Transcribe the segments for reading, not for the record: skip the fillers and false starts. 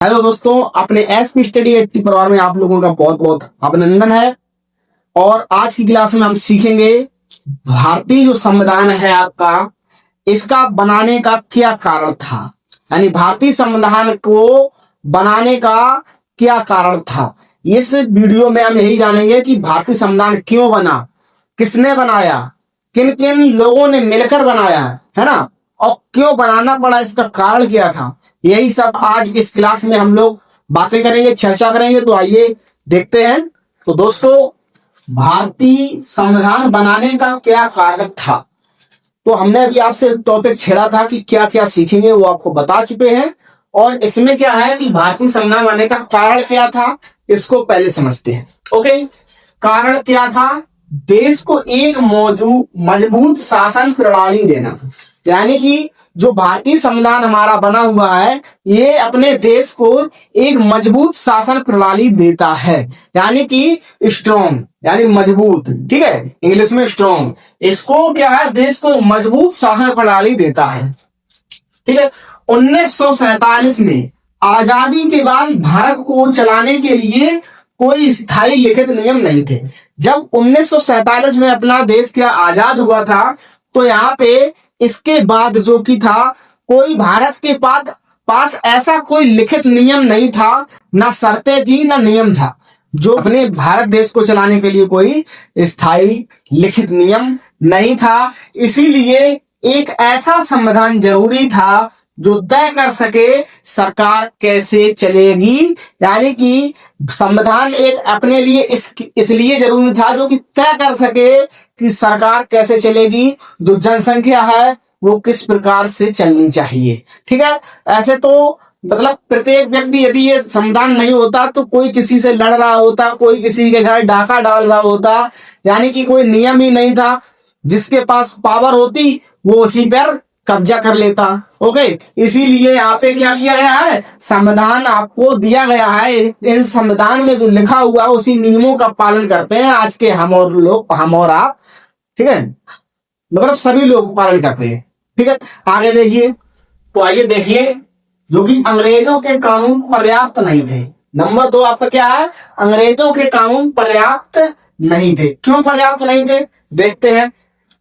Hello दोस्तों, अपने SP study 80 परिवार में आप लोगों का बहुत बहुत अभिनंदन है। और आज की क्लास में हम सीखेंगे भारतीय जो संविधान है आपका, इसका बनाने का क्या कारण था। यानी भारतीय संविधान को बनाने का क्या कारण था। इस वीडियो में हम यही जानेंगे कि भारतीय संविधान क्यों बना, किसने बनाया, किन किन लोगों ने मिलकर बनाया, है ना, और क्यों बनाना पड़ा, इसका कारण क्या था। यही सब आज इस क्लास में हम लोग बातें करेंगे, चर्चा करेंगे। तो आइए देखते हैं। तो दोस्तों, भारतीय संविधान बनाने का क्या कारण था। तो हमने अभी आपसे टॉपिक छेड़ा था कि क्या क्या सीखेंगे, वो आपको बता चुके हैं। और इसमें क्या है कि भारतीय संविधान बनाने का कारण क्या था, इसको पहले समझते हैं। ओके, कारण क्या था, देश को एक मजबूत शासन प्रणाली देना। यानी कि जो भारतीय संविधान हमारा बना हुआ है, ये अपने देश को एक मजबूत शासन प्रणाली देता है। यानी कि स्ट्रॉन्ग, यानी मजबूत, ठीक है, इंग्लिश में स्ट्रॉन्ग। इसको क्या है, देश को मजबूत शासन प्रणाली देता है। ठीक है, 1947 में आजादी के बाद भारत को चलाने के लिए कोई स्थायी लिखित नियम नहीं थे। जब 1947 में अपना देश क्या आजाद हुआ था, तो यहाँ पे इसके बाद जो कि था, कोई भारत के पास ऐसा कोई लिखित नियम नहीं था, ना शर्तें थी, ना नियम था। जो अपने भारत देश को चलाने के लिए कोई स्थायी लिखित नियम नहीं था। इसीलिए एक ऐसा संविधान जरूरी था जो तय कर सके सरकार कैसे चलेगी। यानी कि संविधान एक अपने लिए इसलिए जरूरी था जो कि तय कर सके कि सरकार कैसे चलेगी, जो जनसंख्या है वो किस प्रकार से चलनी चाहिए। ठीक है, ऐसे तो मतलब प्रत्येक व्यक्ति, यदि ये संविधान नहीं होता तो कोई किसी से लड़ रहा होता, कोई किसी के घर डाका डाल रहा होता। यानी कि कोई नियम ही नहीं था, जिसके पास पावर होती वो उसी पर कब्जा कर लेता। ओके, इसीलिए यहाँ पे क्या किया गया है, संविधान आपको दिया गया है। इन संविधान में जो लिखा हुआ है उसी नियमों का पालन करते हैं आज के हम और आप। ठीक है, मतलब सभी लोग पालन करते हैं। ठीक है, आगे देखिए। तो आइए देखिए, जो कि अंग्रेजों के कानून पर्याप्त नहीं थे। नंबर 2 आपका क्या है, अंग्रेजों के कानून पर्याप्त नहीं थे। क्यों पर्याप्त नहीं थे, देखते हैं।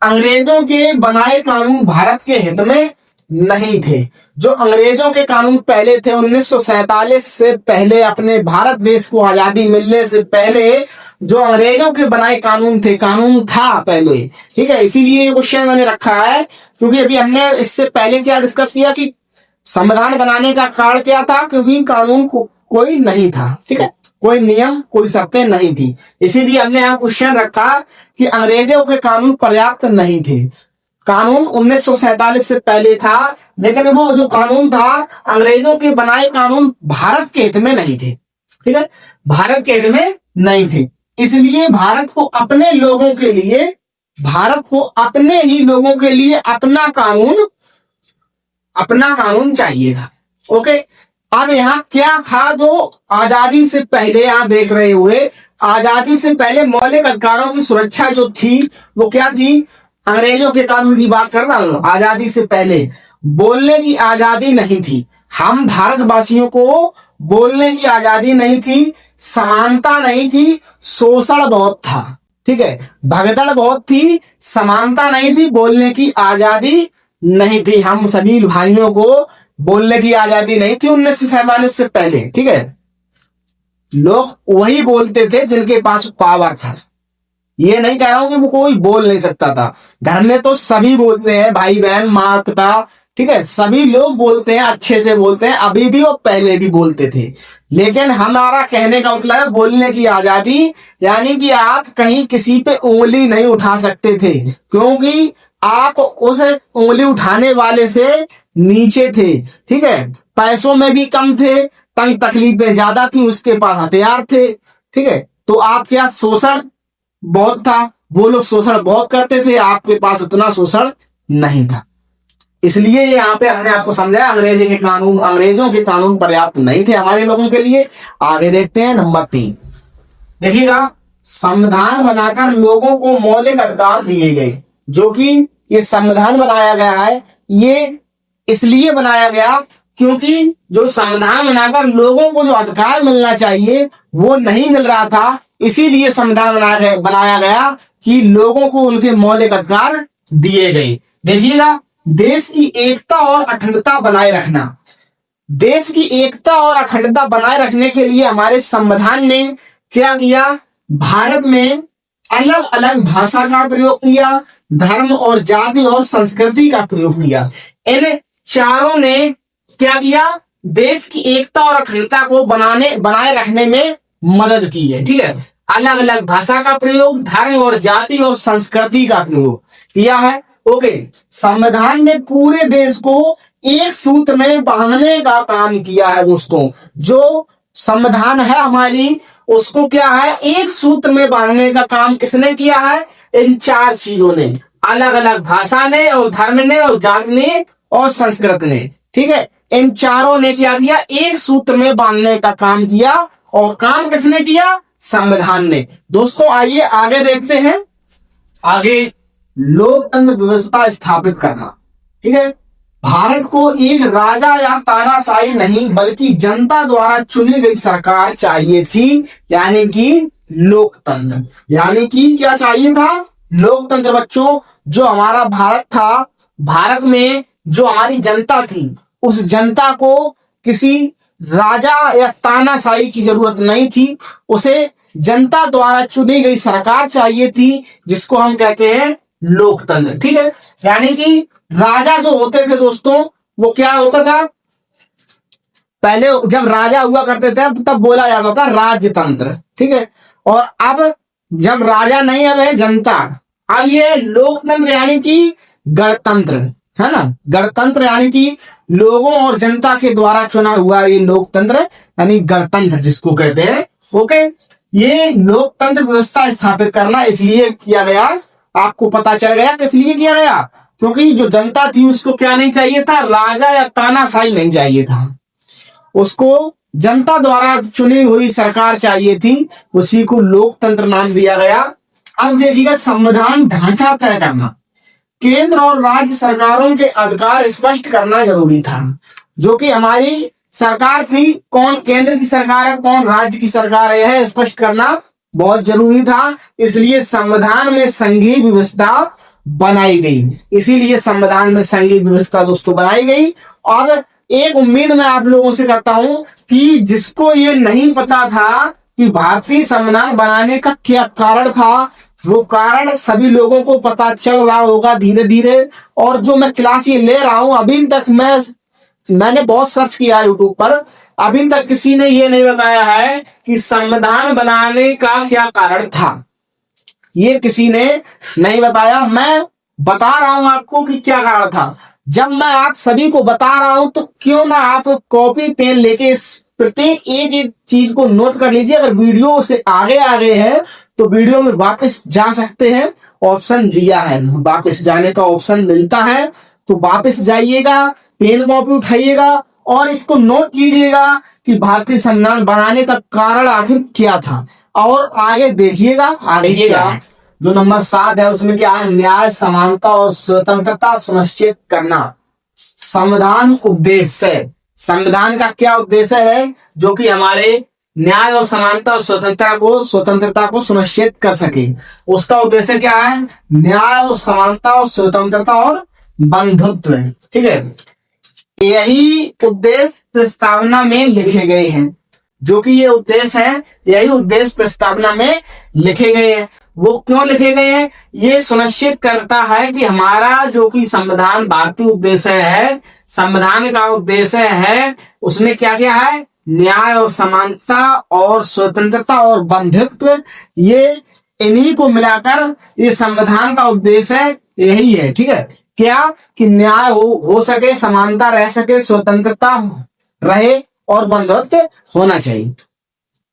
अंग्रेजों के बनाए कानून भारत के हित में नहीं थे। जो अंग्रेजों के कानून पहले थे 1947 से पहले, अपने भारत देश को आजादी मिलने से पहले जो अंग्रेजों के बनाए कानून थे, कानून था पहले। ठीक है, इसीलिए ये क्वेश्चन मैंने रखा है, क्योंकि अभी हमने इससे पहले क्या डिस्कस किया कि संविधान बनाने का कारण क्या था, क्योंकि कानून कोई नहीं था। ठीक है, कोई नियम, कोई शर्तें नहीं थी। इसीलिए हमने यहाँ क्वेश्चन रखा कि अंग्रेजों के कानून पर्याप्त नहीं थे। कानून 1947 से पहले था, लेकिन वो जो कानून था, अंग्रेजों के बनाए कानून भारत के हित में नहीं थे। ठीक है, भारत के हित में नहीं थे। इसलिए भारत को अपने लोगों के लिए, भारत को अपने ही लोगों के लिए अपना कानून चाहिए था। ओके, अब यहाँ क्या था, जो आजादी से पहले आप देख रहे हुए, आजादी से पहले मौलिक अधिकारों की सुरक्षा जो थी वो क्या थी, अंग्रेजों के कानून की बात कर रहा हूं। आजादी से पहले बोलने की आजादी नहीं थी, हम भारतवासियों को बोलने की आजादी नहीं थी, समानता नहीं थी, शोषण बहुत था। ठीक है, भगदड़ बहुत थी, समानता नहीं थी, बोलने की आजादी नहीं थी। हम सभी भाइयों को बोलने की आजादी नहीं थी 1947 से पहले। ठीक है, लोग वही बोलते थे जिनके पास पावर था। ये नहीं कह रहा हूं कि वो कोई बोल नहीं सकता था, घर में तो सभी बोलते हैं, भाई बहन, माँ पिता, ठीक है, सभी लोग बोलते हैं, अच्छे से बोलते हैं, अभी भी और पहले भी बोलते थे। लेकिन हमारा कहने का मतलब है बोलने की आजादी, यानी कि आप कहीं किसी पे उंगली नहीं उठा सकते थे, क्योंकि आप उस उंगली उठाने वाले से नीचे थे। ठीक है, पैसों में भी कम थे, तंग तकलीफें ज्यादा थी, उसके पास हथियार थे। ठीक है, तो आप क्या, शोषण बहुत था, वो लोग शोषण बहुत करते थे, आपके पास उतना शोषण नहीं था। इसलिए यहाँ पे हमने आपको समझाया अंग्रेजों के कानून पर्याप्त नहीं थे हमारे लोगों के लिए। आगे देखते हैं, नंबर 3 देखिएगा, संविधान बनाकर लोगों को मौलिक अधिकार दिए गए। जो कि ये संविधान बनाया गया है, ये इसलिए बनाया गया क्योंकि जो संविधान बनाकर लोगों को जो अधिकार मिलना चाहिए वो नहीं मिल रहा था, इसीलिए संविधान बनाया गया कि लोगों को उनके मौलिक अधिकार दिए गए। देखिएगा, देश की एकता और अखंडता बनाए रखना, देश की एकता और अखंडता बनाए रखने के लिए हमारे संविधान ने क्या किया, भारत में अलग अलग भाषा का प्रयोग किया, धर्म और जाति और संस्कृति का प्रयोग किया। इन चारों ने क्या किया, देश की एकता और अखंडता को बनाए रखने में मदद की है। ठीक है, अलग अलग भाषा का प्रयोग, धर्म और जाति और संस्कृति का प्रयोग किया है। ओके, संविधान ने पूरे देश को एक सूत्र में बांधने का काम किया है दोस्तों। जो संविधान है हमारी, उसको क्या है, एक सूत्र में बांधने का काम किसने किया है, इन चार चीजों ने, अलग अलग भाषा ने और धर्म ने और जाति ने और संस्कृत ने। ठीक है, इन चारों ने क्या किया, एक सूत्र में बांधने का काम किया। और काम किसने किया, संविधान ने। दोस्तों आइए आगे देखते हैं। आगे लोकतंत्र व्यवस्था स्थापित करना। ठीक है, भारत को एक राजा या तानाशाही नहीं बल्कि जनता द्वारा चुनी गई सरकार चाहिए थी, यानी कि लोकतंत्र। यानी कि क्या चाहिए था, लोकतंत्र बच्चों। जो हमारा भारत था, भारत में जो हमारी जनता थी, उस जनता को किसी राजा या तानाशाही की जरूरत नहीं थी, उसे जनता द्वारा चुनी गई सरकार चाहिए थी, जिसको हम कहते हैं लोकतंत्र। ठीक है, यानी कि राजा जो होते थे दोस्तों, वो क्या होता था, पहले जब राजा हुआ करते थे तब बोला जाता था राजतंत्र। ठीक है, और अब जब राजा नहीं, अब है जनता। अब ये लोकतंत्र यानी कि गणतंत्र है ना, गणतंत्र यानी कि लोगों और जनता के द्वारा चुना हुआ ये लोकतंत्र यानी गणतंत्र जिसको कहते हैं। ओके, ये लोकतंत्र व्यवस्था स्थापित करना इसलिए किया गया, आपको पता चल गया किस लिए किया गया, क्योंकि जो जनता थी उसको क्या नहीं चाहिए था, राजा या तानाशाही नहीं चाहिए था, उसको जनता द्वारा चुनी हुई सरकार चाहिए थी, उसी को लोकतंत्र नाम दिया गया। अब देखिएगा, संविधान ढांचा तय करना, केंद्र और राज्य सरकारों के अधिकार स्पष्ट करना जरूरी था। जो कि हमारी सरकार थी, कौन केंद्र की सरकार है, कौन राज्य की सरकार है, यह स्पष्ट करना बहुत जरूरी था। इसलिए संविधान में संघीय व्यवस्था बनाई गई, इसीलिए संविधान में संघीय व्यवस्था दोस्तों बनाई गई। और एक उम्मीद मैं आप लोगों से करता हूं कि जिसको ये नहीं पता था कि भारतीय संविधान बनाने का क्या कारण था, वो कारण सभी लोगों को पता चल रहा होगा धीरे धीरे। और जो मैं क्लास ये ले रहा हूं, अभी तक मैंने बहुत सर्च किया यूट्यूब पर, अभी तक किसी ने ये नहीं बताया है कि संविधान बनाने का क्या कारण था, ये किसी ने नहीं बताया। मैं बता रहा हूं आपको कि क्या कारण था। जब मैं आप सभी को बता रहा हूं तो क्यों ना आप कॉपी पेन लेके प्रत्येक एक एक चीज को नोट कर लीजिए। अगर वीडियो से आगे आ गए हैं तो वीडियो में वापस जा सकते हैं, ऑप्शन दिया है, वापस जाने का ऑप्शन मिलता है, तो वापस जाइएगा, पेन कॉपी उठाइएगा और इसको नोट कीजिएगा कि भारतीय संविधान बनाने का कारण आखिर क्या था। और आगे देखिएगा, आगे क्या है, जो नंबर 7 है उसमें क्या है, न्याय, समानता और स्वतंत्रता सुनिश्चित करना। संविधान उद्देश्य, संविधान का क्या उद्देश्य है, जो कि हमारे न्याय और समानता और स्वतंत्रता को सुनिश्चित कर सके। उसका उद्देश्य क्या है, न्याय और समानता और स्वतंत्रता और बंधुत्व। ठीक है, यही उद्देश्य प्रस्तावना में लिखे गए हैं, जो कि ये उद्देश्य है, यही उद्देश्य प्रस्तावना में लिखे गए हैं। वो क्यों लिखे गए हैं, ये सुनिश्चित करता है कि हमारा जो कि संविधान भारतीय उद्देश्य है, संविधान का उद्देश्य है, उसमें क्या क्या है, न्याय और समानता और स्वतंत्रता और बंधुत्व, ये इन्हीं को मिलाकर ये संविधान का उद्देश्य यही है। ठीक है, क्या कि न्याय हो सके, समानता रह सके, स्वतंत्रता रहे और बंधुत्व होना चाहिए।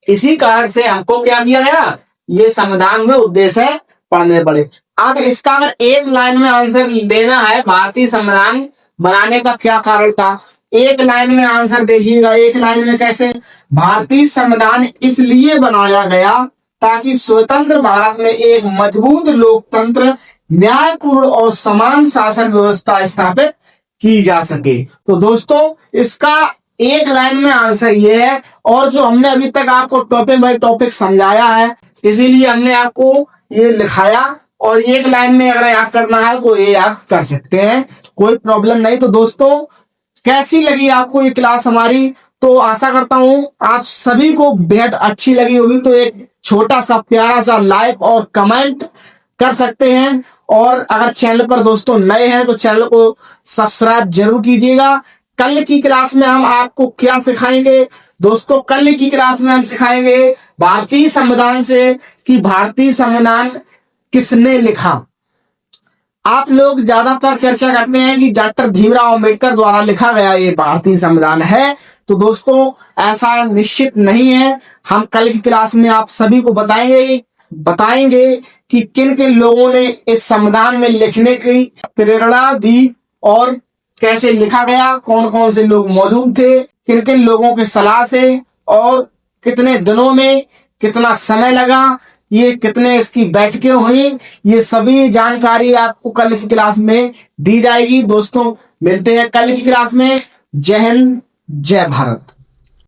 इसी कारण से हमको क्या किया गया, ये संविधान में उद्देश्य पढ़ने पड़े। अब इसका अगर एक लाइन में आंसर देना है, भारतीय संविधान बनाने का क्या कारण था, एक लाइन में आंसर देखिएगा। एक लाइन में कैसे, भारतीय संविधान इसलिए बनाया गया ताकि स्वतंत्र भारत में एक मजबूत लोकतंत्र, न्यायपूर्ण और समान शासन व्यवस्था स्थापित की जा सके। तो दोस्तों इसका एक लाइन में आंसर ये है, और जो हमने अभी तक आपको टॉपिक बाय टॉपिक समझाया है इसीलिए हमने आपको ये लिखाया, और एक लाइन में अगर याद करना है तो ये याद कर सकते हैं, कोई प्रॉब्लम नहीं। तो दोस्तों कैसी लगी आपको ये क्लास हमारी, तो आशा करता हूं आप सभी को बेहद अच्छी लगी होगी। तो एक छोटा सा प्यारा सा लाइक और कमेंट कर सकते हैं, और अगर चैनल पर दोस्तों नए हैं तो चैनल को सब्सक्राइब जरूर कीजिएगा। कल की क्लास में हम आपको क्या सिखाएंगे दोस्तों, कल की क्लास में हम सिखाएंगे भारतीय संविधान से कि भारतीय संविधान किसने लिखा। आप लोग ज्यादातर चर्चा करते हैं कि डॉक्टर भीमराव अंबेडकर द्वारा लिखा गया ये भारतीय संविधान है, तो दोस्तों ऐसा निश्चित नहीं है। हम कल की क्लास में आप सभी को बताएंगे कि किन किन लोगों ने इस संविधान में लिखने की प्रेरणा दी और कैसे लिखा गया, कौन कौन से लोग मौजूद थे, किन किन लोगों के सलाह से, और कितने दिनों में कितना समय लगा, ये कितने इसकी बैठकें हुई, ये सभी जानकारी आपको कल की क्लास में दी जाएगी। दोस्तों मिलते हैं कल की क्लास में। जय हिंद, जय भारत।